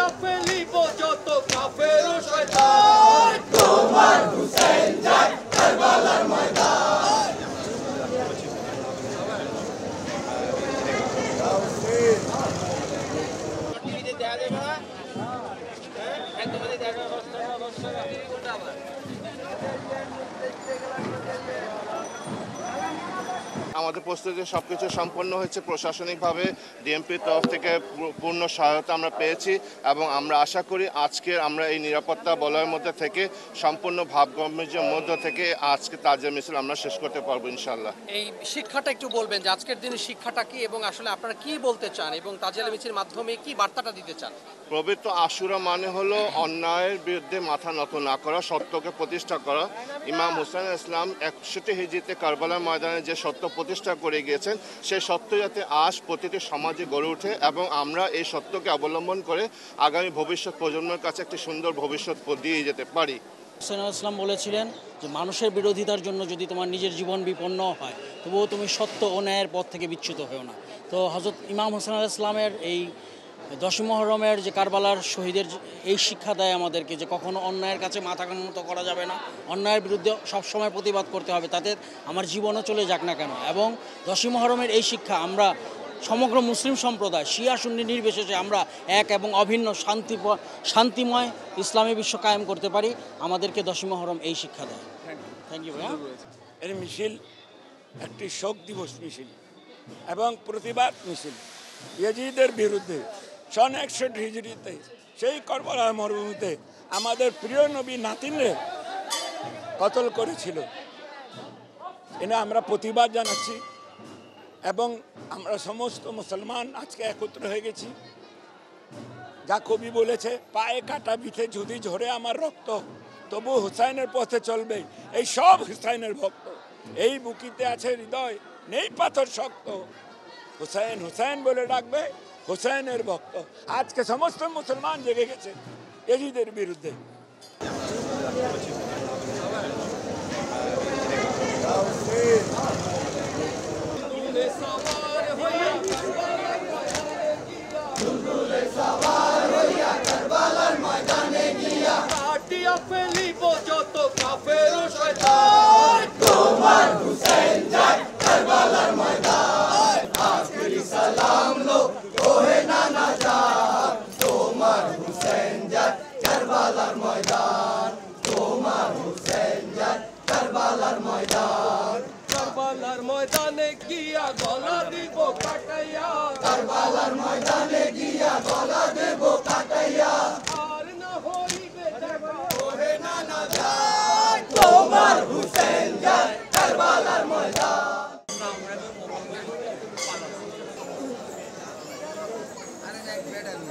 কাটিয়া ফেলিব যত কাফের ও শয়তান তোমার হুসাইন যায় কারবালার ময়দান টিভিতে দেখা যাবে না একদম দেখা আমাদের প্রস্তুতি সবকিছু সম্পন্ন হয়েছে প্রশাসনিকভাবে ডিএমপির তরফ থেকে পূর্ণ সহায়তা আমরা পেয়েছি এবং আমরা আশা করি আজকে আমরা এই নিরাপত্তা বলয়ের মধ্যে থেকে সম্পূর্ণ ভাবগম্ভীর্যের মধ্যে থেকে আজকে তাজিয়া মিছিল আমরা শেষ করতে পারবো ইনশাআল্লাহ। এই শিক্ষাটা একটু বলবেন যে আজকের দিনের শিক্ষাটা কি এবং আসলে আপনারা কি বলতে চান এবং তাজিয়া মিছিলের মাধ্যমে কি বার্তাটা দিতে চান? পবিত্র আশুরা মানে হলো অন্যায়ের বিরুদ্ধে মাথা নত না করা, সত্যকে প্রতিষ্ঠা করা। ইমাম হুসাইন ইসলাম 61 হিজরিতে কারবালার ময়দানে যে সত্য প্রতিষ্ঠা করে গিয়েছেন সেই সত্য যাতে আজ প্রতিটি সমাজে গড়ে ওঠে এবং আমরা এই সত্যকে অবলম্বন করে আগামী ভবিষ্যৎ প্রজন্মের কাছে একটি সুন্দর ভবিষ্যৎ দিয়ে যেতে পারি। হুসাইন ইসলাম বলেছিলেন যে মানুষের বিরোধিতার জন্য যদি তোমার নিজের জীবন বিপন্ন হয় তবুও তুমি সত্য ও ন্যায়ের পথ থেকে বিচ্যুত হও না। তো হযরত ইমাম হুসাইন ইসলামের এই 10ই মুহররমের যে কারবালার শহীদের এই শিক্ষা দেয় আমাদেরকে যে কখনো অন্যায়ের কাছে মাথা নত করা যাবে না, অন্যায়ের বিরুদ্ধে সবসময় প্রতিবাদ করতে হবে, তাতে আমার জীবনও চলে যাক না কেন। এবং 10ই মুহররমের এই শিক্ষা আমরা সমগ্র মুসলিম সম্প্রদায় শিয়া সুন্নি নির্বিশেষে আমরা এক এবং অভিন্ন শান্তিময় ইসলামী বিশ্ব কায়েম করতে পারি, আমাদেরকে 10ই মুহররম এই শিক্ষা দেয়। Thank you. এই মিছিল একটি শোক দিবস মিছিল এবং প্রতিবাদ মিছিল ইয়াজিদের বিরুদ্ধে। সন 61 হিজরিতে সেই কারবালার মরুভূমিতে আমাদের প্রিয় নবী নাতিনরে কতল করেছিল, এনে আমরা প্রতিবাদ জানাচ্ছি এবং আমরা সমস্ত মুসলমান আজকে একত্র হয়ে গেছি। যা কবি বলেছে, পায়ে কাটা বিথে যদি ঝরে আমার রক্ত তবু হুসাইনের পথে চলবে এই সব হুসাইনের ভক্ত। এই বুকিতে আছে হৃদয় নেই পাথর শক্ত, হুসাইন হুসাইন বলে ডাকবে হুসাইনের ভক্ত। আজকে সমস্ত মুসলমান জেগে গেছে ইয়াজিদের বিরুদ্ধে। কাটিয়া ফেলিব যত কাফের ও শয়তান তোমার হুসাইন যায় কারবালার ময়দান আখেরি সালাম লো ওহে নানা জান তোমার হুসাইন যায় কারবালার ময়দান তোমার হুসাইন যায় কারবালার ময়দান কারবালার ময়দানে গিয়া গলা দিব কাটাইয়া কারবালার ময়দানে গিয়া গলা দেব কাটাইয়া আর না হইবে দেখা ওহে নানা জান তোমার হুসাইন যায় কারবালার ময়দান। আরে এক বেড আমি